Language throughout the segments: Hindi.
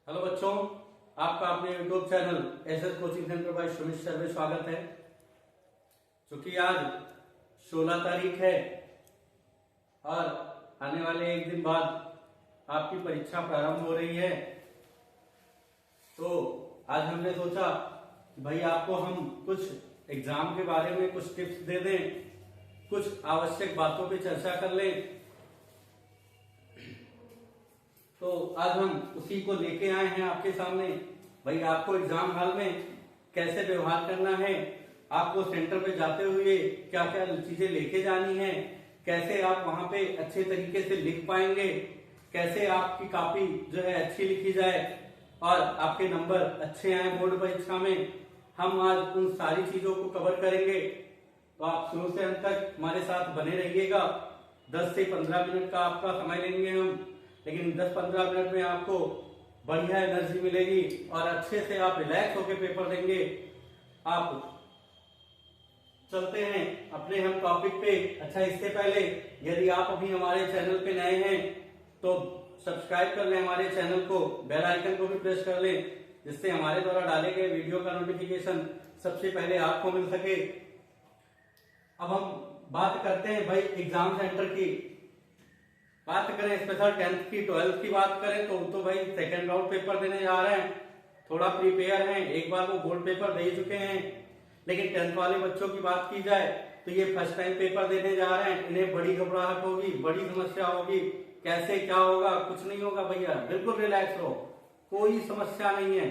हेलो बच्चों, आपका अपने YouTube channel SS coaching centre by Sumit sir में स्वागत है। चूंकि आज 16 तारीख है और आने वाले एक दिन बाद आपकी परीक्षा प्रारंभ हो रही है, तो आज हमने सोचा कि भाई आपको हम कुछ एग्जाम के बारे में कुछ टिप्स दे दें, कुछ आवश्यक बातों पे चर्चा कर लें। तो आज हम उसी को लेके आए हैं आपके सामने। भाई आपको एग्जाम हॉल में कैसे व्यवहार करना है, आपको सेंटर पे जाते हुए क्या क्या चीजें लेके जानी है, कैसे आप वहां पे अच्छे तरीके से लिख पाएंगे, कैसे आपकी कॉपी जो है अच्छी लिखी जाए और आपके नंबर अच्छे आए बोर्ड परीक्षा में, हम आज उन सारी चीजों को कवर करेंगे। तो आप शुरू से अंत तक हमारे साथ बने रहिएगा। 10 से 15 मिनट का आपका समय लेंगे हम, लेकिन 10-15 मिनट में आपको बढ़िया एनर्जी मिलेगी और अच्छे से आप रिलैक्स होकर पेपर देंगे। आप चलते हैं अपने हम टॉपिक पे। अच्छा, इससे पहले यदि आप अभी हमारे चैनल पे नए हैं तो सब्सक्राइब कर लें हमारे चैनल को, बेल आइकन को भी प्रेस कर लें, जिससे हमारे द्वारा डाले गए वीडियो का नोटिफिकेशन सबसे पहले आपको मिल सके। अब हम बात करते हैं भाई एग्जाम सेंटर की। बात करें स्पेशल 10th की 12th की बात करें तो भाई सेकंड राउंड पेपर देने जा रहे हैं, थोड़ा प्रिपेयर हैं, एक बार वो बोर्ड पेपर दे चुके हैं। लेकिन 10th वाले बच्चों की बात की जाए तो ये फर्स्ट टाइम पेपर देने जा रहे हैं, इन्हें बड़ी घबराहट होगी, बड़ी समस्या होगी। कैसे क्या होगा? कुछ नहीं होगा भैया, बिल्कुल रिलैक्स रहो, कोई समस्या नहीं है।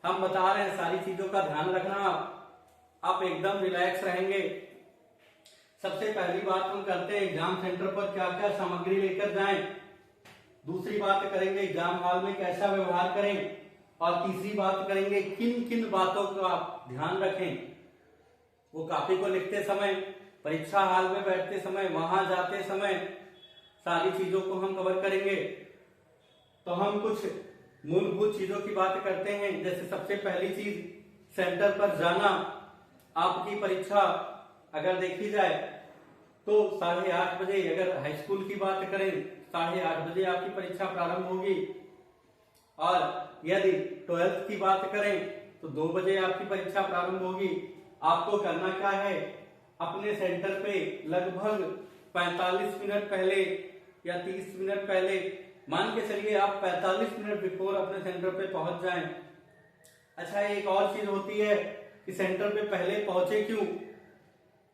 हम बता रहे हैं, सारी चीजों का ध्यान रखना, आप एकदम रिलैक्स रहेंगे। सबसे पहली बात हम करते हैं एग्जाम सेंटर पर क्या क्या सामग्री लेकर जाएं। दूसरी बात करेंगे एग्जाम हॉल में कैसा व्यवहार करें, और तीसरी बात करेंगे किन किन बातों का आप ध्यान रखें। वो कॉपी को लिखते समय, परीक्षा हॉल में बैठते समय, वहां जाते समय, सारी चीजों को हम कवर करेंगे। तो हम कुछ मूलभूत चीजों की बात करते हैं। जैसे सबसे पहली चीज, सेंटर पर जाना। आपकी परीक्षा अगर देखी जाए तो 8:30 बजे, अगर हाई स्कूल की बात करें 8:30 बजे आपकी परीक्षा प्रारंभ होगी, और यदि 12th की बात करें तो 2 बजे आपकी परीक्षा प्रारंभ होगी। आपको करना क्या है, अपने सेंटर पे लगभग 45 मिनट पहले या 30 मिनट पहले, मान के चलिए आप 45 मिनट बिफोर अपने सेंटर पे पहुंच जाएं। अच्छा, एक और चीज होती है कि सेंटर पे पहले पहुंचे क्यों,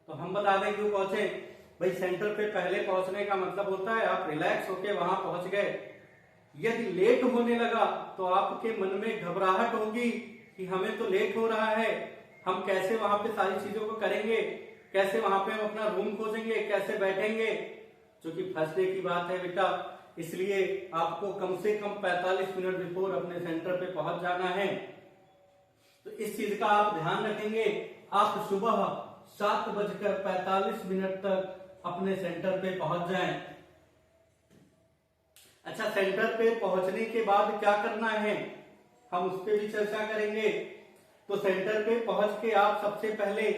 तो हम बता दें क्यों पहुंचे। भाई सेंटर पे पहले पहुंचने का मतलब होता है आप रिलैक्स होके वहां पहुंच गए। यदि लेट होने लगा तो आपके मन में घबराहट होगी कि हमें तो लेट हो रहा है, हम कैसे वहां पे सारी चीजों को करेंगे, कैसे वहां पे हम अपना रूम खोजेंगे, कैसे बैठेंगे। क्योंकि फर्स्ट डे की बात है बेटा, इसलिए आपको कम से कम 45 मिनट बिफोर अपने सेंटर पे पहुंच जाना है। तो इस चीज का आप ध्यान रखेंगे। आप सुबह 7:45 तक अपने सेंटर पे पहुंच जाएं। अच्छा, सेंटर पे पहुंचने के बाद क्या करना है, हम उस पर भी चर्चा करेंगे। तो सेंटर पे पहुंच के आप सबसे पहले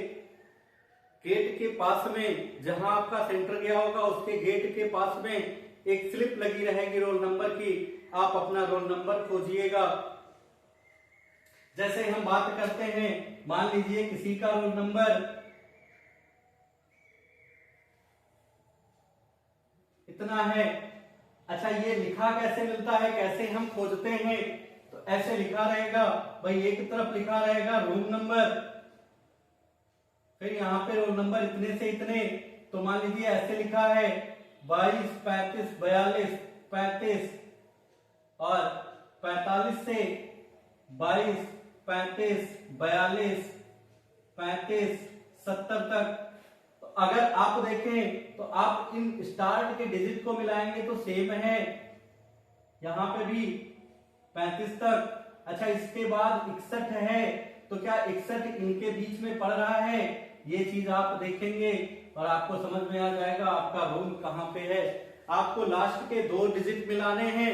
गेट के पास में, जहां आपका सेंटर गया होगा उसके गेट के पास में एक स्लिप लगी रहेगी रोल नंबर की, आप अपना रोल नंबर खोजिएगा। जैसे हम बात करते हैं, मान लीजिए किसी का रोल नंबर इतना है। अच्छा, ये लिखा कैसे मिलता है, कैसे हम खोजते हैं, तो ऐसे लिखा रहेगा भाई, एक तरफ लिखा रहेगा रूम नंबर, फिर यहाँ पे रोल नंबर इतने से इतने। तो मान लीजिए ऐसे लिखा है 22, 35, 42, 35, और 45 से 22, 35, 42, 35, 70 तक। तो अगर आप देखें तो आप इन स्टार्ट के डिजिट को मिलाएंगे तो सेम है, यहां पे भी 35 तक। अच्छा, इसके बाद 61 है, तो क्या 61 इनके बीच में पड़ रहा है, ये चीज आप देखेंगे और आपको समझ में आ जाएगा आपका रूम कहां पे है। आपको लास्ट के 2 डिजिट मिलाने हैं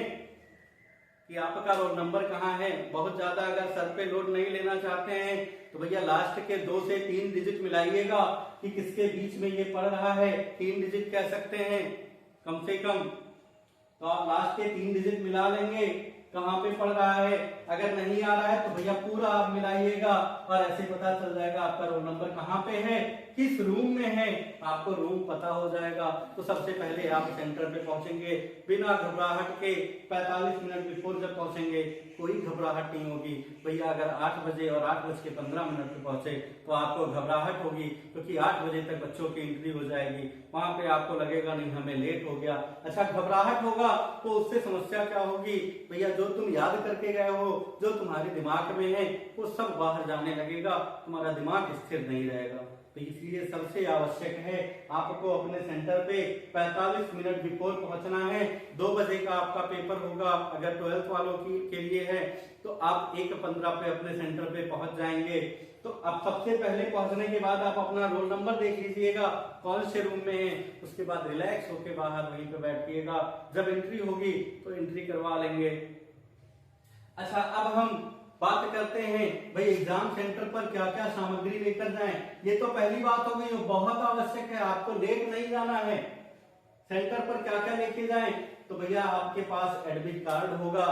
कि आपका रोल नंबर कहां है। बहुत ज्यादा अगर सर पे लोड नहीं लेना चाहते हैं तो भैया लास्ट के 2 से 3 डिजिट मिलाइएगा कि किसके बीच में ये पड़ रहा है। 3 डिजिट कह सकते हैं कम से कम। तो आप लास्ट के 3 डिजिट मिला लेंगे कहाँ पे पड़ रहा है। अगर नहीं आ रहा है तो भैया पूरा आप मिलाइएगा और ऐसे पता चल जाएगा आपका रोल नंबर कहाँ पे है, किस रूम में है, आपको रूम पता हो जाएगा। तो सबसे पहले आप सेंटर पे पहुंचेंगे बिना घबराहट के। 45 मिनट बिफोर जब पहुंचेंगे कोई घबराहट नहीं होगी। भैया अगर 8 बजे और 8:15 पे पहुंचे तो आपको घबराहट होगी, क्योंकि 8 बजे तक बच्चों की एंट्री हो जाएगी। वहां पे आपको लगेगा नहीं हमें लेट हो गया। अच्छा, घबराहट होगा तो उससे समस्या क्या होगी भैया, जो तुम याद करके गए हो, जो तुम्हारे दिमाग में है, वो सब बाहर जाने लगेगा, तुम्हारा दिमाग स्थिर नहीं रहेगा। तो इसलिए सबसे आवश्यक है आपको अपने सेंटर पे 45 मिनट बिफोर पहुंचना है। 2 बजे का आपका पेपर होगा। अगर 12th वालों के लिए है तो आप 1:15 पे अपने सेंटर पे पहुंच जाएंगे। तो अब सबसे पहले पहुंचने के बाद आप अपना रोल नंबर देख लीजिएगा कौन से रूम में है। उसके बाद रिलैक्स होके बाहर वहीं पे बैठिएगा। जब एंट्री होगी तो एंट्री करवा लेंगे। अच्छा, अब हम बात करते हैं भाई एग्जाम सेंटर पर क्या क्या सामग्री लेकर जाएं। ये तो पहली बात हो गई, बहुत आवश्यक है, आपको लेट नहीं जाना है। सेंटर पर क्या क्या लेके जाएं, तो भैया आपके पास एडमिट कार्ड होगा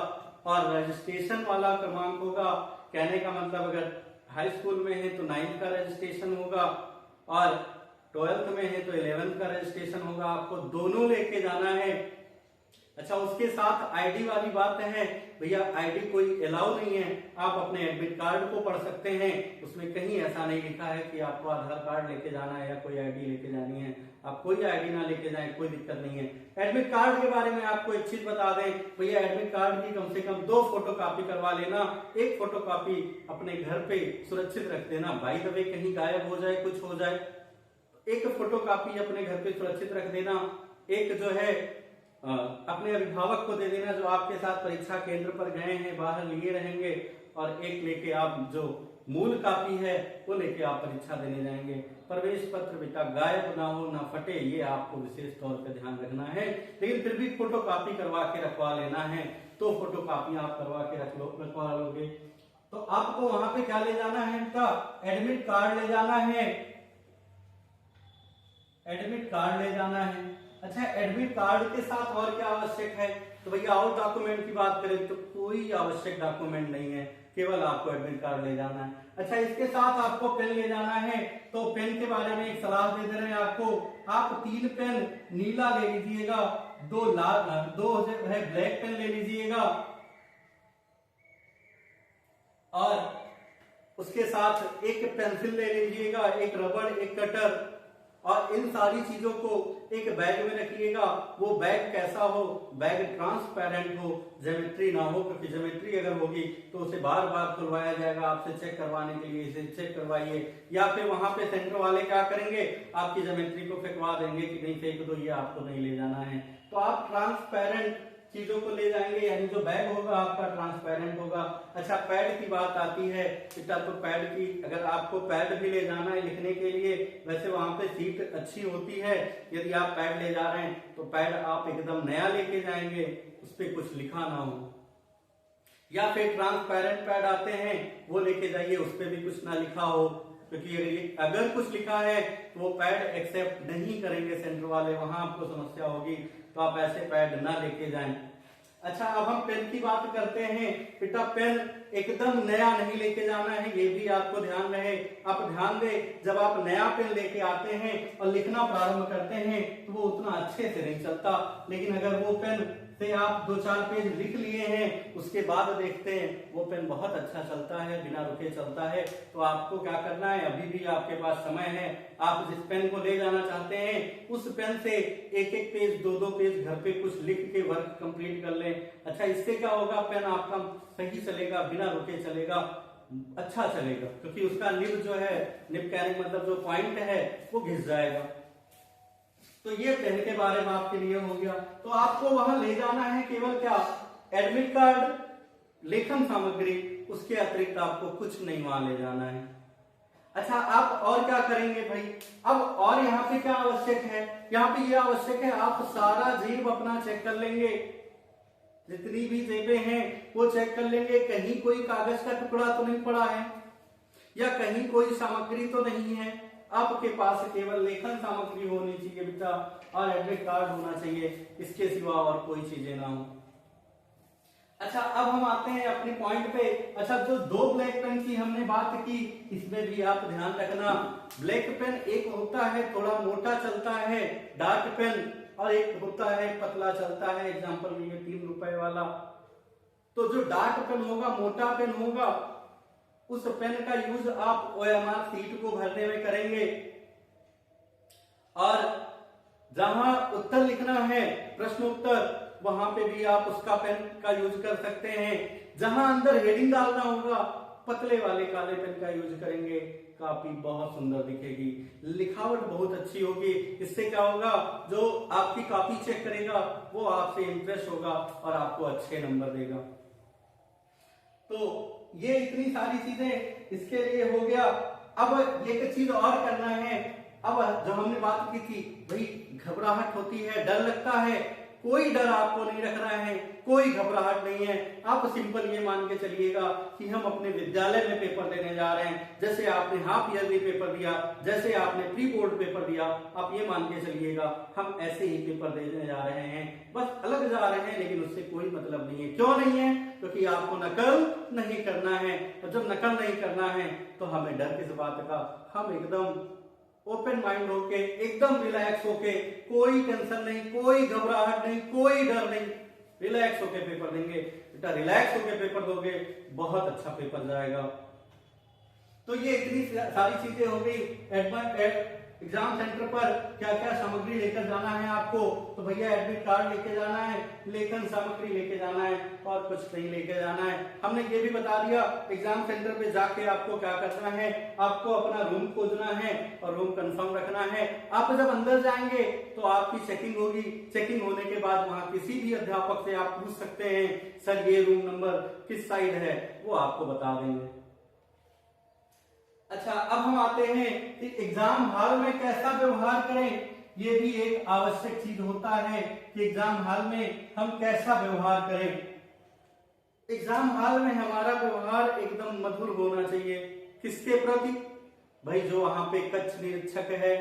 और रजिस्ट्रेशन वाला क्रमांक होगा। कहने का मतलब अगर हाई स्कूल में है तो 9th का रजिस्ट्रेशन होगा और 12th में है तो 11th का रजिस्ट्रेशन होगा। आपको दोनों लेके जाना है। अच्छा, उसके साथ आईडी वाली बात है भैया, आईडी कोई अलाउ नहीं है। आप अपने एडमिट कार्ड को पढ़ सकते हैं, उसमें कहीं ऐसा नहीं लिखा है कि आपको आधार कार्ड लेके जाना है या कोई आईडी लेके जानी है। आप कोई आईडी ना लेके जाएं, कोई दिक्कत नहीं है। एडमिट कार्ड के बारे में आपको एक चीज बता दें भैया, एडमिट कार्ड की कम से कम 2 फोटोकॉपी करवा लेना। एक फोटोकॉपी अपने घर पे सुरक्षित रख देना, बाय द वे कहीं गायब हो जाए, कुछ हो जाए, एक फोटोकॉपी अपने घर पे सुरक्षित रख देना। एक जो है अपने अभिभावक को दे देना जो आपके साथ परीक्षा केंद्र पर गए हैं, बाहर लिए रहेंगे। और एक लेके आप जो मूल कॉपी है वो लेके आप परीक्षा देने जाएंगे। प्रवेश पत्र बेटा गायब ना हो, ना फटे, ये आपको विशेष तौर पर ध्यान रखना है। लेकिन फिर भी फोटोकॉपी करवा के रखवा लेना है। तो फोटोकॉपी आप करवा के रखवा लोगे। तो आपको वहां पे क्या ले जाना है बेटा, एडमिट कार्ड ले जाना है। एडमिट कार्ड ले जाना है। अच्छा, एडमिट कार्ड के साथ और क्या आवश्यक है, तो भैया और डॉक्यूमेंट की बात करें तो कोई आवश्यक डॉक्यूमेंट नहीं है, केवल आपको एडमिट कार्ड ले जाना है। अच्छा, इसके साथ आपको पेन ले जाना है। तो पेन के बारे में एक सलाह दे रहे हैं आपको, आप 3 पेन नीला ले लीजिएगा, 2 लाल, 2 है ब्लैक पेन ले लीजिएगा और उसके साथ एक पेंसिल ले लीजिएगा, एक रबड़, एक कटर। और इन सारी चीजों को एक बैग में रखिएगा। वो बैग कैसा हो, बैग ट्रांसपेरेंट हो, ज्योमेट्री ना हो, क्योंकि ज्योमेट्री अगर होगी तो उसे बार बार खुलवाया जाएगा। आपसे चेक करवाने के लिए इसे चेक करवाइए, या फिर वहां पे सेंटर वाले क्या करेंगे, आपकी ज्योमेट्री को फेंकवा देंगे कि नहीं फेंक दो, ये आपको नहीं ले जाना है। तो आप ट्रांसपेरेंट चीजों को ले जाएंगे, यानी जो बैग होगा आपका ट्रांसपेरेंट होगा। अच्छा, पैड की बात आती है बेटा, तो पैड की, अगर आपको पैड भी ले जाना है लिखने के लिए, वैसे वहां पे सीट अच्छी होती है। यदि आप पैड ले जा रहे हैं तो पैड आप एकदम नया लेके जाएंगे, उस पर कुछ लिखा ना हो। या फिर ट्रांसपेरेंट पैड आते हैं, वो लेके जाइए, उस पर भी कुछ ना लिखा हो, क्योंकि अगर कुछ लिखा है तो वो पैड एक्सेप्ट नहीं करेंगे सेंटर वाले, वहां आपको समस्या होगी। तो आप ऐसे पैड ना लेके जाएं। अच्छा, अब हम पेन की बात करते हैं बेटा, पेन एकदम नया नहीं लेके जाना है, ये भी आपको ध्यान रहे। आप ध्यान दें, जब आप नया पेन लेके आते हैं और लिखना प्रारंभ करते हैं तो वो उतना अच्छे से नहीं चलता। लेकिन अगर वो पेन से आप 2-4 पेज लिख लिए हैं, उसके बाद देखते हैं वो पेन बहुत अच्छा चलता है, बिना रुके चलता है, तो आपको क्या करना है, अभी भी आपके पास समय है। आप जिस पेन को ले जाना चाहते हैं उस पेन से 1-1 पेज, 2-2 पेज घर पे कुछ लिख के वर्क कंप्लीट कर लें। अच्छा, इससे क्या होगा, पेन आपका सही चलेगा, बिना रुके चलेगा, अच्छा चलेगा, क्योंकि उसका निब जो है, निब कहने मतलब जो पॉइंट है वो घिस जाएगा। तो ये पेन के बारे में आपके लिए हो गया। तो आपको वहां ले जाना है केवल क्या, एडमिट कार्ड, लेखन सामग्री, उसके अतिरिक्त आपको कुछ नहीं वहां ले जाना है। अच्छा, आप और क्या करेंगे भाई, अब और यहाँ पे क्या आवश्यक है, यहाँ पे ये आवश्यक है आप सारा जेब अपना चेक कर लेंगे, जितनी भी जेबें हैं वो चेक कर लेंगे, कहीं कोई कागज का टुकड़ा तो नहीं पड़ा है या कहीं कोई सामग्री तो नहीं है। आपके पास केवल लेखन सामग्री होनी चाहिए बेटा और एडमिट कार्ड होना चाहिए, इसके सिवा और कोई चीजें ना हो। अच्छा, अब हम आते हैं अपने पॉइंट पे। अच्छा, जो दो ब्लैक पेन की हमने बात की, इसमें भी आप ध्यान रखना, ब्लैक पेन एक होता है थोड़ा मोटा चलता है डार्क पेन, और एक होता है पतला चलता है, एग्जांपल लिए 3 रुपए वाला। तो जो डार्क पेन होगा, मोटा पेन होगा, उस पेन का यूज आप OMR सीट को भरने में करेंगे, और जहां उत्तर लिखना है प्रश्न उत्तर, वहां पे भी आप उसका पेन का यूज कर सकते हैं। जहां अंदर हेडिंग डालना होगा, पतले वाले काले पेन का यूज करेंगे, काफी बहुत सुंदर दिखेगी, लिखावट बहुत अच्छी होगी। इससे क्या होगा, जो आपकी कॉपी चेक करेगा वो आपसे इंप्रेस होगा और आपको अच्छे नंबर देगा। तो ये इतनी सारी चीजें इसके लिए हो गया। अब एक चीज और करना है। अब जो हमने बात की थी, भाई घबराहट होती है, डर लगता है, कोई डर आपको नहीं रखना है, कोई घबराहट नहीं है। आप सिंपल ये मान के चलिएगा कि हम अपने विद्यालय में पेपर देने जा रहे हैं। जैसे आपने हाफ ईयरली पेपर दिया, जैसे आपने प्री बोर्ड पेपर दिया, आप ये मान के चलिएगा हम ऐसे ही पेपर देने जा रहे हैं, बस अलग जा रहे हैं, लेकिन उससे कोई मतलब नहीं है। क्यों नहीं है? क्योंकि आपको नकल नहीं करना है, और जब नकल नहीं करना है तो हमें डर किस बात का। हम एकदम ओपन माइंड होके, एकदम रिलैक्स होके, कोई टेंशन नहीं, कोई घबराहट नहीं, कोई डर नहीं, रिलैक्स होके पेपर देंगे। बेटा रिलैक्स होके पेपर दोगे, बहुत अच्छा पेपर जाएगा। तो ये इतनी सारी चीजें हो गई। एग्जाम सेंटर पर क्या क्या सामग्री लेकर जाना है आपको, तो भैया एडमिट कार्ड लेके जाना है, लेखन सामग्री लेके जाना है, और कुछ नहीं लेके जाना है। हमने ये भी बता दिया एग्जाम सेंटर पे जाके आपको क्या करना है, आपको अपना रूम खोजना है और रूम कंफर्म रखना है। आप जब अंदर जाएंगे तो आपकी चेकिंग होगी, चेकिंग होने के बाद वहां किसी भी अध्यापक से आप पूछ सकते हैं, सर ये रूम नंबर किस साइड है, वो आपको बता देंगे। अच्छा, अब हम आते हैं कि एग्जाम हॉल में कैसा व्यवहार करें। ये भी एक आवश्यक चीज होता है कि एग्जाम हॉल में हम कैसा व्यवहार करें। एग्जाम हॉल में हमारा व्यवहार एकदम मधुर होना चाहिए। किसके प्रति? भाई जो वहां पे कक्ष निरीक्षक है,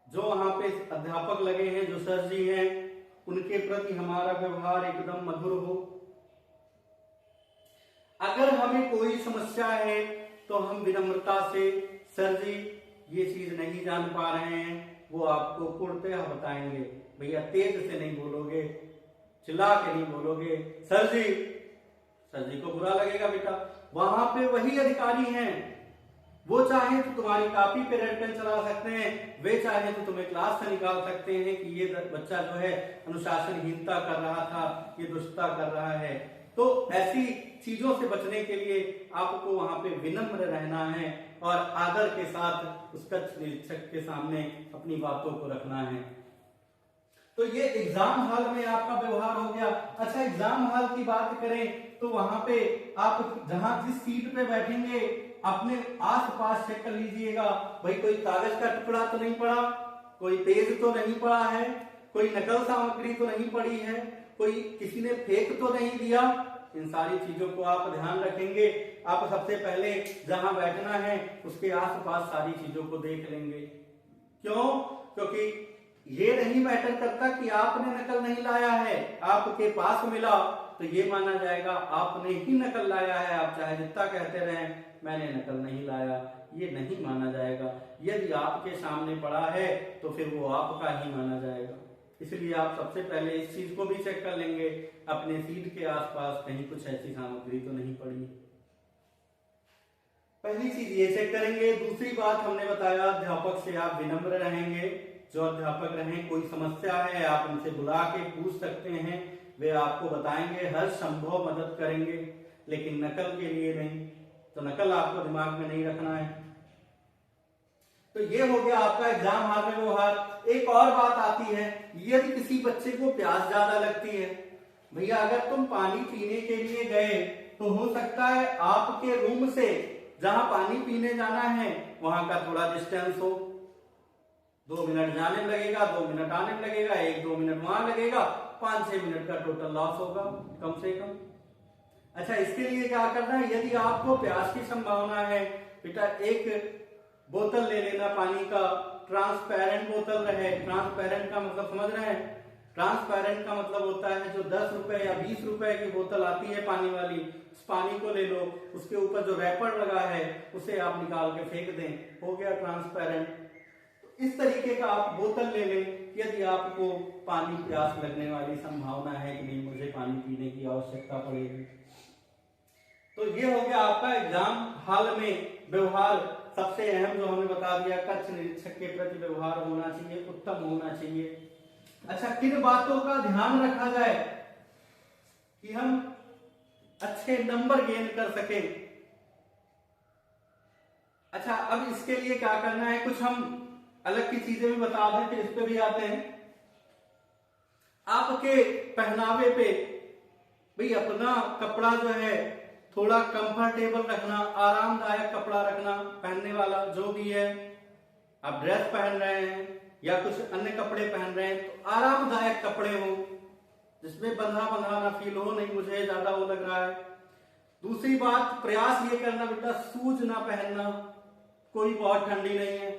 जो वहां पे अध्यापक लगे हैं, जो सर जी हैं, उनके प्रति हमारा व्यवहार एकदम मधुर हो। अगर हमें कोई समस्या है तो हम विनम्रता से, सर जी ये चीज नहीं जान पा रहे हैं, वो आपको पूर्णतः बताएंगे। भैया तेज से नहीं बोलोगे, चिल्ला के नहीं बोलोगे, सर जी को बुरा लगेगा बेटा। वहां पे वही अधिकारी हैं, वो चाहे तो तुम्हारी कॉपी पे रेड पेन चला सकते हैं, वे चाहे तो तुम्हें क्लास से निकाल सकते हैं कि ये बच्चा जो है अनुशासनहीनता कर रहा था, ये दुष्टता कर रहा है। तो ऐसी चीजों से बचने के लिए आपको वहां पे विनम्र रहना है और आदर के साथ उस कक्ष निरीक्षक के सामने अपनी बातों को रखना है। तो ये एग्जाम हॉल में आपका व्यवहार हो गया। अच्छा, एग्जाम हॉल की बात करें तो वहां पे आप जहां जिस सीट पे बैठेंगे अपने आसपास चेक कर लीजिएगा, भाई कोई कागज का टुकड़ा तो नहीं पड़ा, कोई पेज तो नहीं पड़ा है, कोई नकल सामग्री तो नहीं पड़ी है, कोई किसी ने फेंक तो नहीं दिया। इन सारी चीजों को आप ध्यान रखेंगे। आप सबसे पहले जहां बैठना है उसके आसपास सारी चीजों को देख लेंगे। क्यों? क्योंकि ये नहीं मैटर करता कि आपने नकल नहीं लाया है, आपके पास मिला तो ये माना जाएगा आपने ही नकल लाया है। आप चाहे जितना कहते रहें मैंने नकल नहीं लाया, ये नहीं माना जाएगा। यदि आपके सामने पड़ा है तो फिर वो आपका ही माना जाएगा। इसलिए आप सबसे पहले इस चीज को भी चेक कर लेंगे, अपने सीट के आसपास कहीं कुछ ऐसी सामग्री तो नहीं पड़ी। पहली चीज ये चेक करेंगे। दूसरी बात हमने बताया, अध्यापक से आप विनम्र रहेंगे। जो अध्यापक रहें, कोई समस्या है आप उनसे बुला के पूछ सकते हैं, वे आपको बताएंगे, हर संभव मदद करेंगे, लेकिन नकल के लिए नहीं। तो नकल आपको दिमाग में नहीं रखना है। तो ये हो गया आपका एग्जाम हॉल में व्यवहार। एक और बात आती है, यदि किसी बच्चे को प्यास ज्यादा लगती है, भैया अगर तुम पानी पीने के लिए गए तो हो सकता है आपके रूम से जहां पानी पीने जाना है वहां का थोड़ा डिस्टेंस हो, 2 मिनट जाने में लगेगा, 2 मिनट आने में लगेगा, 1-2 मिनट वहां लगेगा, 5-6 मिनट का टोटल लॉस होगा कम से कम। अच्छा, इसके लिए क्या करना है, यदि आपको प्यास की संभावना है, बेटा एक बोतल ले लेना पानी का, ट्रांसपेरेंट बोतल रहे। ट्रांसपेरेंट का मतलब समझ रहे हैं, ट्रांसपेरेंट का मतलब होता है जो 10 रुपए या 20 रुपए की बोतल आती है पानी वाली, उस पानी को ले लो, उसके ऊपर जो रैपर लगा है उसे आप निकाल के फेंक दें, हो गया ट्रांसपेरेंट। तो इस तरीके का आप बोतल ले लें। यदि आपको पानी प्यास लगने वाली संभावना है कि नहीं, मुझे पानी पीने की आवश्यकता पड़ेगी, तो ये हो गया आपका एग्जाम हॉल में व्यवहार। सबसे अहम जो हमने बता दिया, कक्ष निरीक्षक के प्रति व्यवहार होना चाहिए, उत्तम होना चाहिए। अच्छा, किन बातों का ध्यान रखा जाए कि हम अच्छे नंबर गेन कर सके? अच्छा, अब इसके लिए क्या करना है, कुछ हम अलग की चीजें भी बता दें, फिर इस पे भी आते हैं। आपके पहनावे पे भाई अपना कपड़ा जो है थोड़ा कंफर्टेबल रखना, आरामदायक कपड़ा रखना, पहनने वाला जो भी है। आप ड्रेस पहन रहे हैं या कुछ अन्य कपड़े पहन रहे हैं तो आरामदायक कपड़े हो, जिसमें बंधा बंधा ना फील हो, नहीं मुझे ज्यादा वो लग रहा है। दूसरी बात, प्रयास ये करना बेटा शूज ना पहनना, कोई बहुत ठंडी नहीं है,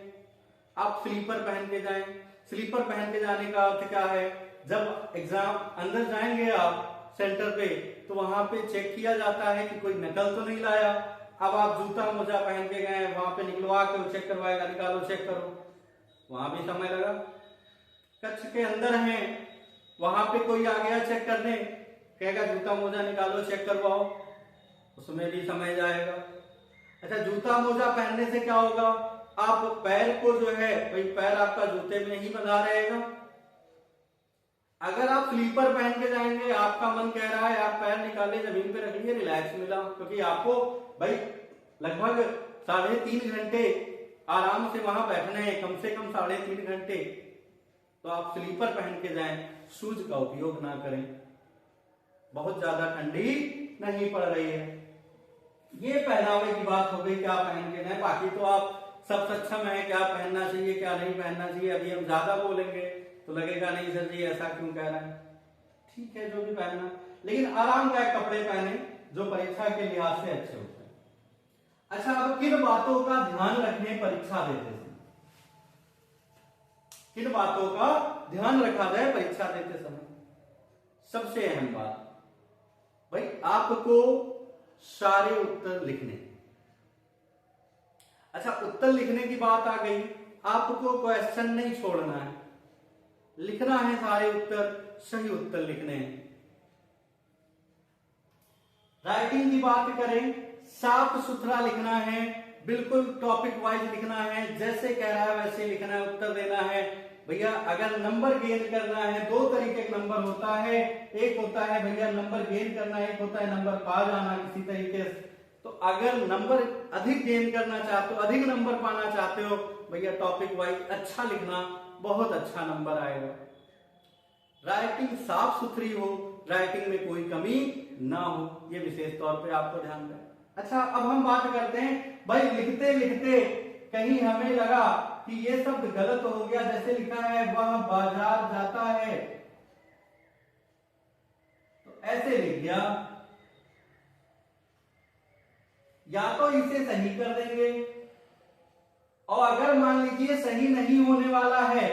आप स्लीपर पहन के जाएं। स्लीपर पहन के जाने का अर्थ क्या है, जब एग्जाम अंदर जाएंगे आप सेंटर पे तो वहां पे चेक किया जाता है कि कोई नकल तो नहीं लाया। अब आप जूता मोजा पहन के गए, वहां पे निकलवा के चेक करवाएगा, निकालो चेक करो, वहां भी समय लगा। कक्ष के अंदर हैं, वहां पे कोई आ गया चेक करने, कहेगा जूता मोजा निकालो चेक करवाओ, उसमें भी समय जाएगा। अच्छा, जूता मोजा पहनने से क्या होगा, आप पैर को जो है भाई पैर आपका जूते में ही बंधा रहेगा। अगर आप स्लीपर पहन के जाएंगे, आपका मन कह रहा है आप पैर निकाले जमीन पे रख लिए, रिलैक्स मिला, क्योंकि आपको भाई लगभग 3.5 घंटे आराम से वहां बैठने हैं, कम से कम 3.5 घंटे, तो आप स्लीपर पहन के जाएं, शूज का उपयोग ना करें, बहुत ज्यादा ठंडी नहीं पड़ रही है। ये पहनावे की बात हो गई, क्या पहन के जाएं। बाकी तो आप सब सक्षम है, क्या पहनना चाहिए क्या नहीं पहनना चाहिए। अभी हम ज्यादा बोलेंगे तो लगेगा नहीं सर जी ऐसा क्यों कह रहे हैं, ठीक है जो भी पहनना, लेकिन आरामदायक कपड़े पहने जो परीक्षा के लिहाज से अच्छे होते हैं। अच्छा, अब किन बातों का ध्यान रखें परीक्षा देते समय, किन बातों का ध्यान रखा जाए परीक्षा देते समय? सबसे अहम बात भाई, आपको सारे उत्तर लिखने। अच्छा, उत्तर लिखने की बात आ गई, आपको क्वेश्चन नहीं छोड़ना है, लिखना है सारे उत्तर, सही उत्तर लिखने हैं। राइटिंग की बात करें, साफ सुथरा लिखना है, बिल्कुल टॉपिक वाइज लिखना है, जैसे कह रहा है वैसे लिखना है, उत्तर देना है। भैया अगर नंबर गेन करना है, 2 तरीके का नंबर होता है, एक होता है भैया नंबर गेन करना, एक होता है नंबर पा जाना किसी तरीके से। तो अगर नंबर अधिक गेन करना चाहते हो, अधिक नंबर पाना चाहते हो, भैया टॉपिक वाइज अच्छा लिखना, बहुत अच्छा नंबर आएगा। राइटिंग साफ सुथरी हो, राइटिंग में कोई कमी ना हो, ये विशेष तौर पे आपको ध्यान दें। अच्छा, अब हम बात करते हैं भाई, लिखते लिखते कहीं हमें लगा कि ये शब्द गलत हो गया, जैसे लिखा है वह बाजार जाता है, तो ऐसे लिख गया, या तो इसे सही कर देंगे, और अगर मान लीजिए सही नहीं होने वाला है,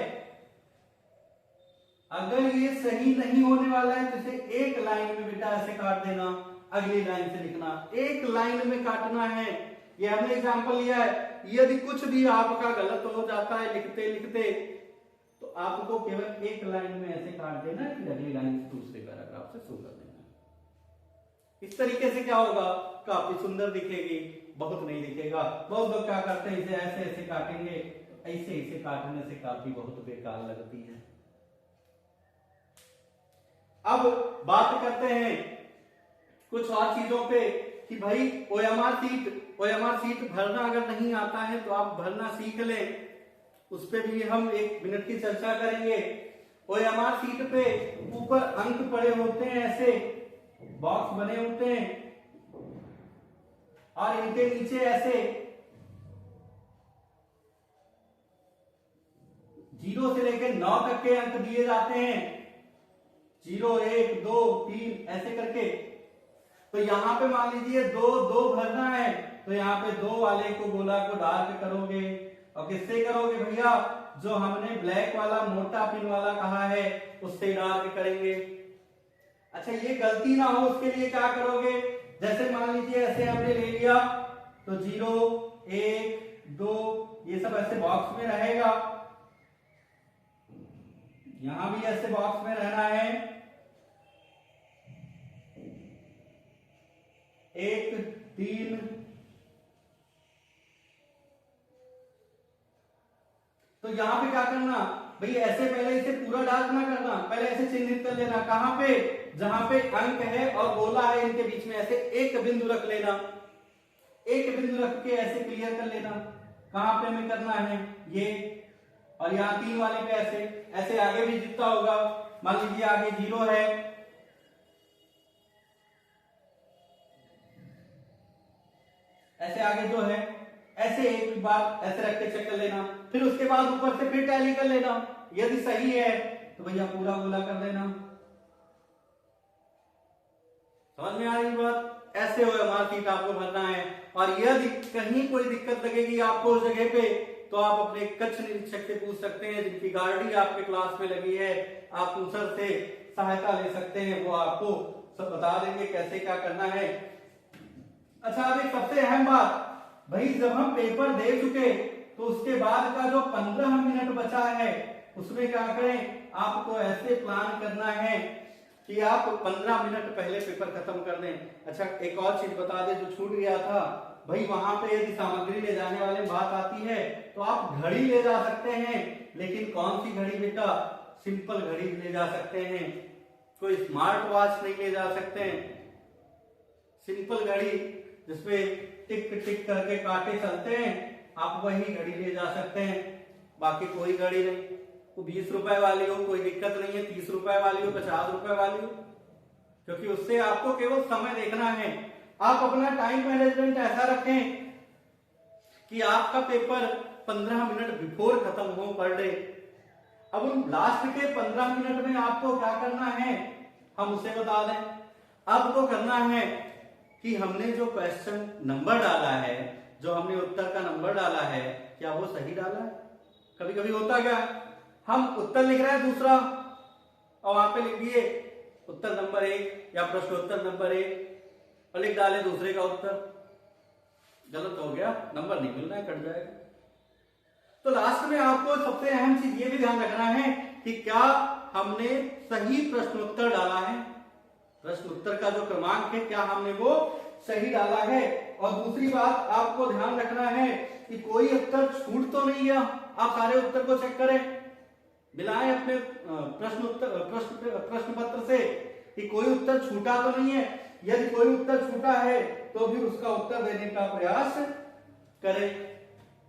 अगर ये सही नहीं होने वाला है तो इसे एक लाइन में बेटा ऐसे काट देना, अगली लाइन से लिखना, एक लाइन में काटना है। ये हमने एग्जांपल लिया है। यदि कुछ भी आपका गलत हो जाता है लिखते लिखते, तो आपको केवल एक लाइन में ऐसे काट देना, फिर अगली लाइन दूसरे पैराग्राफ से शुरू कर देना। इस तरीके से क्या होगा, काफी सुंदर दिखेगी, बहुत नहीं दिखेगा। बहुत लोग क्या करते हैं, इसे ऐसे ऐसे काटेंगे, तो ऐसे ऐसे काटने से काफी बहुत बेकार लगती है। अब बात करते हैं कुछ और चीजों पे कि भाई ओएमआर सीट भरना अगर नहीं आता है तो आप भरना सीख लें, उस पे भी हम 1 मिनट की चर्चा करेंगे। ओएमआर सीट पे ऊपर अंक पड़े होते हैं, ऐसे बॉक्स बने होते हैं, और इनके नीचे ऐसे 0 से लेकर 9 तक के अंक दिए जाते हैं, 0 1 2 3 ऐसे करके। तो यहां पे मान लीजिए 2 2 भरना है, तो यहाँ पे 2 वाले को गोला को डार्क करोगे, और किससे करोगे भैया, जो हमने ब्लैक वाला मोटा पिन वाला कहा है उससे डाल के करेंगे। अच्छा ये गलती ना हो उसके लिए क्या करोगे, जैसे मान लीजिए ऐसे हमने ले लिया तो 0 1 2 ये सब ऐसे बॉक्स में रहेगा, यहां भी ऐसे बॉक्स में रहना है, 1 3 तो यहां पे क्या करना भाई, ऐसे पहले इसे पूरा डार्क ना करना, पहले ऐसे चिन्हित कर लेना, कहां पे, जहां पे अंक है और गोला है इनके बीच में ऐसे एक बिंदु रख लेना, एक बिंदु रख के ऐसे क्लियर कर लेना। कहां पे हमें करना है ये, और यहाँ 3 वाले पे ऐसे ऐसे आगे भी जितना होगा, मान लीजिए आगे 0 है, ऐसे आगे जो है ऐसे एक बार ऐसे रख के चेक कर लेना, फिर उसके बाद ऊपर से फिर टैली कर लेना, यदि सही है तो भैया पूरा गोला कर लेना। समझ में आ रही बात, ऐसे हो मार्कशीट आपको भरना है। और यदि कहीं कोई दिक्कत लगेगी आपको उस जगह पे तो आप अपने कक्ष निरीक्षक से पूछ सकते हैं, जिनकी गाड़ी आपके क्लास में लगी है, आप उन सर से सहायता ले सकते हैं, वो आपको सब बता देंगे कैसे क्या करना है। अच्छा अब एक सबसे अहम बात भाई, जब हम पेपर दे चुके तो उसके बाद का जो 15 मिनट बचा है उसमें क्या करें, आपको ऐसे प्लान करना है कि आप 15 मिनट पहले पेपर खत्म कर दें। अच्छा एक और चीज बता दें जो छूट गया था भाई, वहां पे यदि सामग्री ले जाने वाले बात आती है तो आप घड़ी ले जा सकते हैं, लेकिन कौन सी घड़ी बेटा, सिंपल घड़ी ले जा सकते हैं, कोई स्मार्ट वॉच नहीं ले जा सकते हैं, सिंपल घड़ी जिसमें टिक टिक करके कांटे चलते हैं, आप वही घड़ी ले जा सकते हैं, बाकी कोई घड़ी नहीं। वो 20 रुपए वाली हो कोई दिक्कत नहीं है, 30 रुपए वाली हो 50 रुपए वाली हो, क्योंकि उससे आपको केवल समय देखना है। आप अपना टाइम मैनेजमेंट ऐसा रखें कि आपका पेपर 15 मिनट बिफोर खत्म हो पर डे। अब उन लास्ट के 15 मिनट में आपको क्या करना है हम उसे बता दें। आपको करना है कि हमने जो क्वेश्चन नंबर डाला है, जो हमने उत्तर का नंबर डाला है, क्या वो सही डाला है। कभी कभी होता क्या, हम उत्तर लिख रहे हैं दूसरा और वहां पे लिख दिए उत्तर नंबर 1 या प्रश्नोत्तर नंबर 1 और लिख डाले दूसरे का उत्तर, गलत हो गया, नंबर नहीं मिल रहा है, कट जाएगा। तो लास्ट में आपको सबसे अहम चीज ये भी ध्यान रखना है कि क्या हमने सही प्रश्नोत्तर डाला है, प्रश्नोत्तर का जो क्रमांक है क्या हमने वो सही डाला है। और दूसरी बात आपको ध्यान रखना है कि कोई उत्तर छूट तो नहीं गया, आप सारे उत्तर को चेक करें, मिलाएं अपने प्रश्न पत्र से कि कोई उत्तर छूटा तो नहीं है। यदि कोई उत्तर छूटा है तो भी उसका उत्तर देने का प्रयास करें,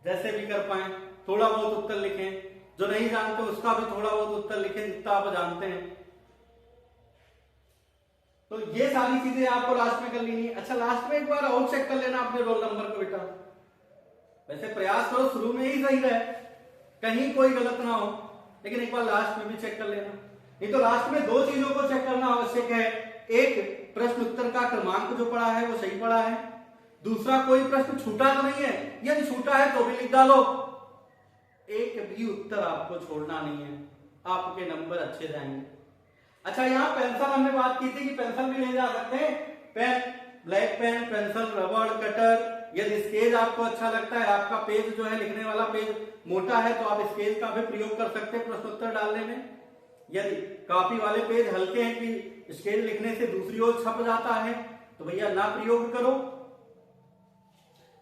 जैसे भी कर पाए, थोड़ा बहुत उत्तर लिखें, जो नहीं जानते उसका भी थोड़ा बहुत उत्तर लिखें जितना आप जानते हैं। तो ये सारी चीजें आपको लास्ट में कर लेनी है। अच्छा लास्ट में एक बार और चेक कर लेना अपने रोल नंबर को बेटा, वैसे प्रयास करो शुरू में ही सही रहे, कहीं कोई गलत ना हो, लेकिन एक बार लास्ट में भी चेक कर लेना। नहीं तो लास्ट में 2 चीजों को चेक करना आवश्यक है, एक प्रश्न उत्तर का क्रमांक जो पड़ा है वो सही पड़ा है, दूसरा कोई प्रश्न छूटा तो नहीं है, यदि छूटा है तो भी लिख डालो, एक भी उत्तर आपको छोड़ना नहीं है, आपके नंबर अच्छे जाएंगे। अच्छा यहाँ पेंसिल हमने बात की थी कि पेंसिल भी ले जा सकते हैं, पेन, ब्लैक पेन, पेंसिल, रबड़, कटर, यदि स्केच आपको अच्छा लगता है, आपका पेज जो है लिखने वाला पेज मोटा है तो आप स्केच का भी प्रयोग कर सकते हैं प्रश्नोत्तर डालने में। यदि कॉपी वाले पेज हल्के हैं कि स्केच लिखने से दूसरी ओर छप जाता है तो भैया ना प्रयोग करो।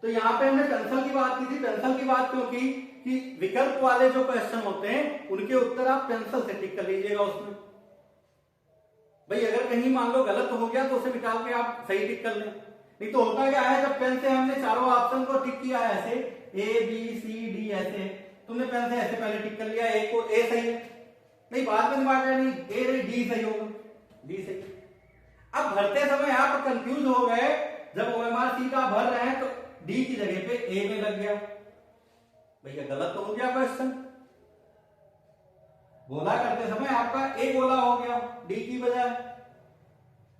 तो यहाँ पे हमने पेंसिल की बात की थी, पेंसिल की बात क्यों की कि विकल्प वाले जो क्वेश्चन होते हैं उनके उत्तर आप पेंसिल से टिक कर लीजिएगा उसमें। भाई अगर कहीं मान लो गलत हो गया तो उसे निकाल के आप सही टिक कर लें, नहीं तो होता क्या है जब पेन से हमने चारों ऑप्शन को टिक किया ऐसे A B C D ऐसे, तुमने पेन से ऐसे पहले टिक कर लिया, ए को ए सही है, नहीं बाद में दिमाग है नहीं ए नहीं डी सही होगा, डी सही। अब भरते समय आप कंफ्यूज हो गए, जब OMR शीट आप भर रहे हैं तो डी की जगह पे ए में लग गया, भैया गलत तो हो गया क्वेश्चन, गोला करते समय आपका ए गोला हो गया डी की बजाय,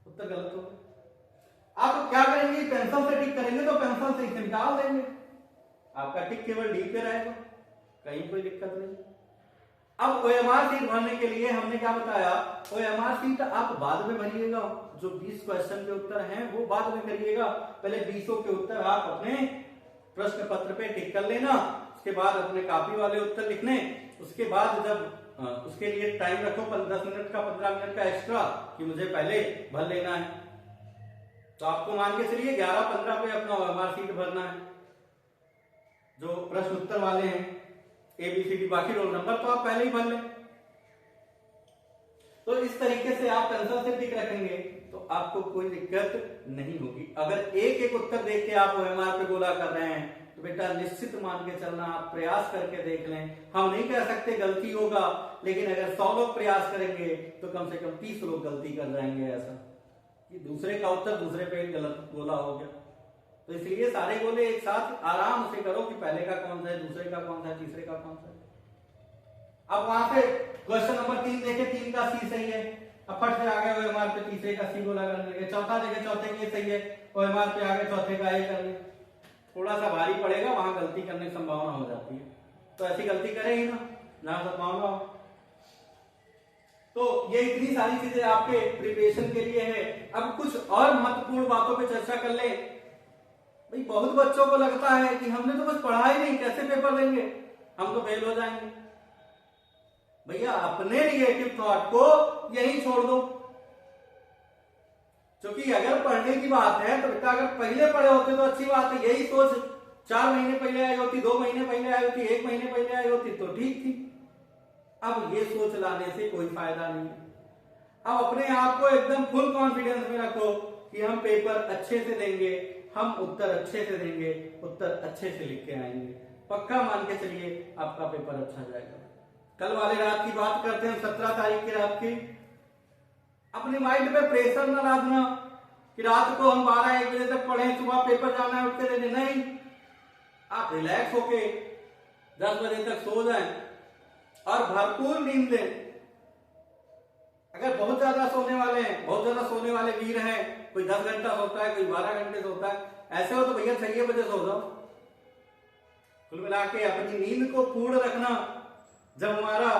उत्तर गलत हो गया। आप क्या करेंगे, पेंसिल से टिक करेंगे तो पेंसिल से इसे निकाल देंगे, आपका टिक केवल डी पे रहेगा, कहीं कोई दिक्कत नहीं। अब OMR शीट भरने के लिए हमने क्या बताया, OMR शीट आप बाद में भरिएगा, जो 20 क्वेश्चन के उत्तर हैं वो बाद में करिएगा। पहले 20 के उत्तर आप अपने प्रश्न पत्र पे टिक कर लेना, उसके बाद अपने कॉपी वाले उत्तर लिखने, उसके बाद जब उसके लिए टाइम रखो 10 मिनट का 15 मिनट का एक्स्ट्रा कि मुझे पहले भर लेना है, तो आपको मान के चलिए 11-15 पे अपना OMR शीट भरना है, जो प्रश्न उत्तर वाले हैं ABCD, बाकी रोल नंबर तो आप पहले ही भर लें। तो इस तरीके से आप पेंसिल से टिक रखेंगे तो आपको कोई दिक्कत नहीं होगी। अगर एक एक उत्तर देख के आप OMR पे गोला कर रहे हैं तो बेटा निश्चित मान के चलना, आप प्रयास करके देख लें। हम नहीं कह सकते गलती होगा, लेकिन अगर 100 लोग प्रयास करेंगे तो कम से कम 30 लोग गलती कर जाएंगे, ऐसा कि दूसरे का उत्तर दूसरे पे गलत गोला हो गया। तो इसलिए सारे गोले एक साथ आराम से करो कि पहले का कौन सा है, दूसरे का कौन सा है, तीसरे का कौन सा है। अब वहां पे क्वेश्चन नंबर 3 देखे, 3 का सी सही है, अब फट से आगे OMR पे तीसरे का सी गोला करने लगे। चौथा देखे, चौथे की सही है, OMR पे आगे चौथे का ए करने, थोड़ा सा भारी पड़ेगा, वहां गलती करने की संभावना हो जाती है। तो ऐसी गलती करें ही ना, जहां संभावना हो। तो ये इतनी सारी चीजें आपके प्रिपरेशन के लिए है। अब कुछ और महत्वपूर्ण बातों पे चर्चा कर ले। भाई बहुत बच्चों को लगता है कि हमने तो कुछ पढ़ा ही नहीं, कैसे पेपर देंगे, हम तो फेल हो जाएंगे। भैया अपने निगेटिव थॉट को यही छोड़ दो, क्योंकि अगर पढ़ने की बात है तो बेटा अगर पहले पढ़े होते तो अच्छी बात है, यही सोच 4 महीने पहले आई होती, 2 महीने पहले आई होती, 1 महीने पहले आई होती तो ठीक थी। अब ये सोच लाने से कोई फायदा नहीं है। अब अपने आप को एकदम फुल कॉन्फिडेंस में रखो कि हम पेपर अच्छे से देंगे, हम उत्तर अच्छे से देंगे, उत्तर अच्छे से लिख के आएंगे। पक्का मान के चलिए आपका पेपर अच्छा जाएगा। कल वाले रात की बात करते हैं, 17 तारीख की रात की। अपने माइंड पे प्रेशर न लादना कि रात को हम 12-1 बजे तक पढ़े, सुबह पेपर जाना है उठ के देने, नहीं। आप रिलैक्स होके 10 बजे तक सो जाएं और भरपूर नींद लें। अगर बहुत ज्यादा सोने वाले हैं, बहुत ज्यादा सोने वाले वीर हैं, कोई 10 घंटा सोता है, कोई 12 घंटे सोता है, ऐसे हो तो भैया 6 बजे सो जाओ। कुल मिला के अपनी नींद को पूर्ण रखना। जब हमारा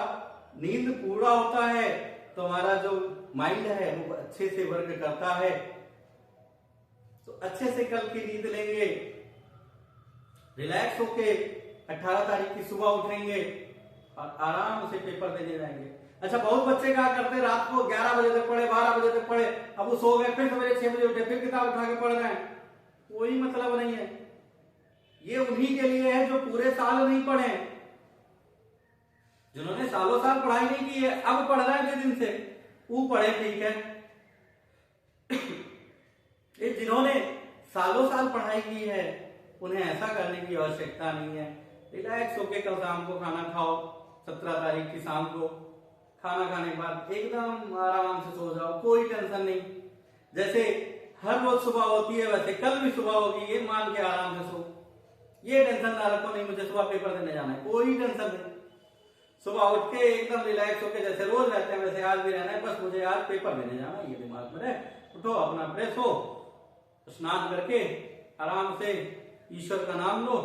नींद पूरा होता है तो हमारा जो माइंड है वो अच्छे से वर्क करता है। तो अच्छे से कल की नींद लेंगे, रिलैक्स होके 18 तारीख की सुबह उठेंगे और आराम से पेपर देने जाएंगे। अच्छा, बहुत बच्चे क्या करते हैं, रात को 11 बजे तक पढ़े, 12 बजे तक पढ़े, अब वो सो गए, फिर सवेरे 6 बजे उठे, फिर किताब उठा के पढ़ रहे हैं। कोई मतलब नहीं है। ये उन्हीं के लिए है जो पूरे साल नहीं पढ़े, जिन्होंने सालों साल पढ़ाई नहीं की है, अब पढ़ रहे हैं 2 दिन से, वो पढ़े ठीक है। ये जिन्होंने सालों साल पढ़ाई की है उन्हें ऐसा करने की आवश्यकता नहीं है। रिलैक्स होके कल शाम को खाना खाओ, 17 तारीख की शाम को खाना खाने के बाद एकदम आराम से सो जाओ, कोई टेंशन नहीं। जैसे हर रोज सुबह होती है वैसे कल भी सुबह होगी, ये मान के आराम से सो। ये टेंशन ना रखो नहीं मुझे सुबह पेपर देने जाना है, कोई टेंशन नहीं। सुबह उठ के एकदम रिलैक्स होके जैसे रोज रहते हैं वैसे आज भी रहना है, बस मुझे आज पेपर देने जाना है, ये दिमाग में रहे। उठो, अपना फ्रेश हो, स्नान करके आराम से ईश्वर का नाम लो,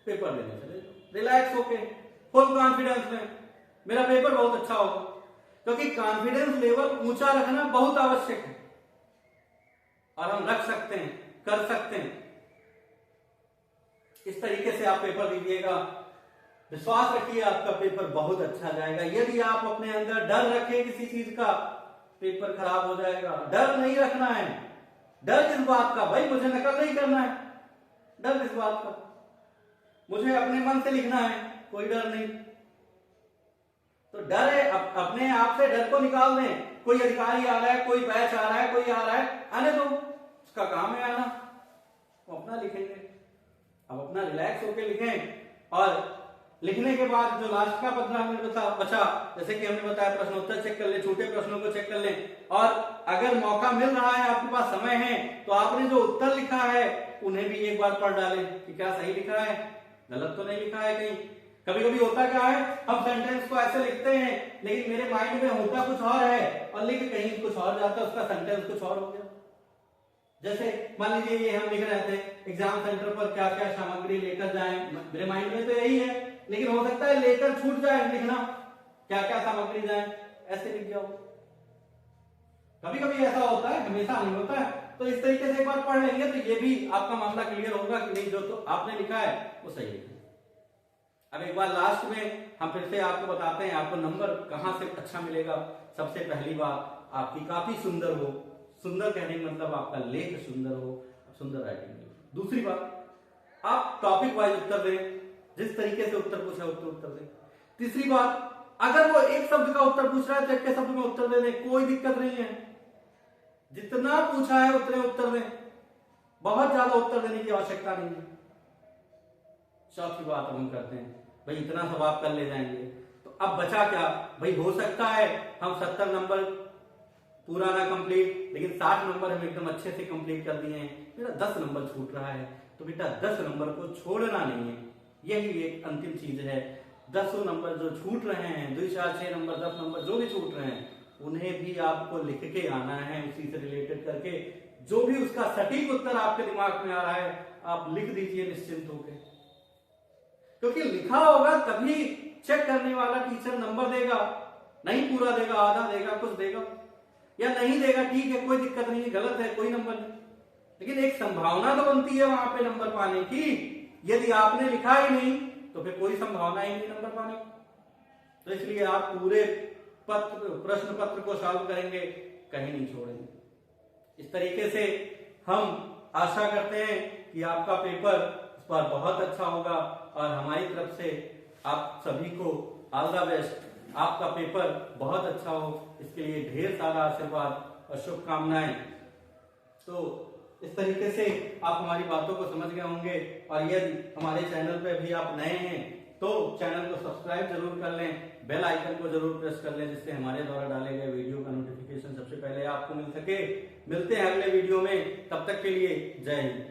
पेपर देने चले जाओ रिलैक्स होके, फुल कॉन्फिडेंस में। मेरा पेपर बहुत अच्छा होगा, क्योंकि कॉन्फिडेंस लेवल ऊंचा रखना बहुत आवश्यक है और हम रख सकते हैं, कर सकते हैं। इस तरीके से आप पेपर दीजिएगा, विश्वास रखिए आपका पेपर बहुत अच्छा जाएगा। यदि आप अपने अंदर डर रखें किसी चीज का, पेपर खराब हो जाएगा। डर नहीं रखना है। डर किस बात का? भाई मुझे नकल नहीं करना है, डर किस बात का? मुझे अपने मन से लिखना है, कोई डर नहीं। तो डर है, अपने आप से डर को निकाल दें। कोई अधिकारी आ रहा है, कोई बैच आ रहा है, कोई आ रहा है, आने दो, उसका काम है आना, वो अपना लिखेंगे। अब अपना रिलैक्स होकर लिखें और लिखने के बाद जो लास्ट का 15 मिनट बचा, जैसे कि हमने बताया, प्रश्नोत्तर चेक कर ले, छोटे प्रश्नों को चेक कर लें। और अगर मौका मिल रहा है, आपके पास समय है, तो आपने जो उत्तर लिखा है उन्हें भी एक बार पढ़ डालें कि क्या सही लिखा है, गलत तो नहीं लिखा है कहीं। कभी कभी होता क्या है, हम सेंटेंस को ऐसे लिखते हैं लेकिन मेरे माइंड में होता कुछ और है और लिख कहीं कुछ और जाता है, उसका सेंटेंस कुछ और हो गया। जैसे मान लीजिए ये हम लिख रहे थे, एग्जाम सेंटर पर क्या क्या सामग्री लेकर जाएं, मेरे माइंड में तो यही है, लेकिन हो सकता है लेकर छूट जाए लिखना, क्या क्या सामग्री जाए, ऐसे लिख जाओ। कभी कभी ऐसा होता है, हमेशा नहीं होता है, तो इस तरीके से एक बार पढ़ लेंगे तो ये भी आपका मामला क्लियर होगा कि नहीं, जो तो आपने लिखा है वो सही है। अब एक बार लास्ट में हम फिर से आपको बताते हैं आपको नंबर कहां से अच्छा मिलेगा। सबसे पहली बात, आपकी काफी सुंदर हो, सुंदर कहने का मतलब आपका लेख सुंदर हो, सुंदर राइटिंग हो। दूसरी बात, आप टॉपिक वाइज उत्तर दें, जिस तरीके से उत्तर पूछा उत्तर दें। तीसरी बात, अगर वो एक शब्द का उत्तर पूछ रहा है तो एक के शब्द में उत्तर दे दें, कोई दिक्कत नहीं है। जितना पूछा है उतने उत्तर दें, बहुत ज्यादा उत्तर देने की आवश्यकता नहीं है। चौथी बात हम करते हैं, भाई इतना सब आप कर ले जाएंगे तो अब बचा क्या भाई। हो सकता है हम 70 नंबर पूरा ना कंप्लीट, लेकिन 60 नंबर हम एकदम अच्छे से कंप्लीट कर दिए हैं, मेरा 10 नंबर छूट रहा है, तो बेटा 10 नंबर को छोड़ना नहीं है, यही एक अंतिम चीज है। 10 नंबर जो छूट रहे हैं, 2, 4, 6 नंबर, 10 नंबर जो भी छूट रहे हैं, उन्हें भी आपको लिख के आना है, उसी से रिलेटेड करके जो भी उसका सटीक उत्तर आपके दिमाग में आ रहा है आप लिख दीजिए निश्चिंत होकर, क्योंकि लिखा होगा तभी चेक करने वाला टीचर नंबर देगा, नहीं पूरा देगा, आधा देगा, कुछ देगा, या नहीं देगा, ठीक है कोई दिक्कत नहीं है, गलत है कोई नंबर नहीं, लेकिन एक संभावना तो बनती है वहां पे नंबर पाने की। यदि आपने लिखा ही नहीं तो फिर कोई संभावना ही नहीं नंबर पाने की। तो इसलिए आप पूरे प्रश्न पत्र को सॉल्व करेंगे, कहीं नहीं छोड़ेंगे। इस तरीके से हम आशा करते हैं कि आपका पेपर इस बार बहुत अच्छा होगा, और हमारी तरफ से आप सभी को ऑल द बेस्ट। आपका पेपर बहुत अच्छा हो, इसके लिए ढेर सारा आशीर्वाद और शुभकामनाएं। तो इस तरीके से आप हमारी बातों को समझ गए होंगे, और यदि हमारे चैनल पे भी आप नए हैं तो चैनल को सब्सक्राइब जरूर कर लें, बेल आइकन को जरूर प्रेस कर लें, जिससे हमारे द्वारा डाले गए वीडियो का नोटिफिकेशन सबसे पहले आपको मिल सके। मिलते हैं अगले वीडियो में, तब तक के लिए जय हिंद।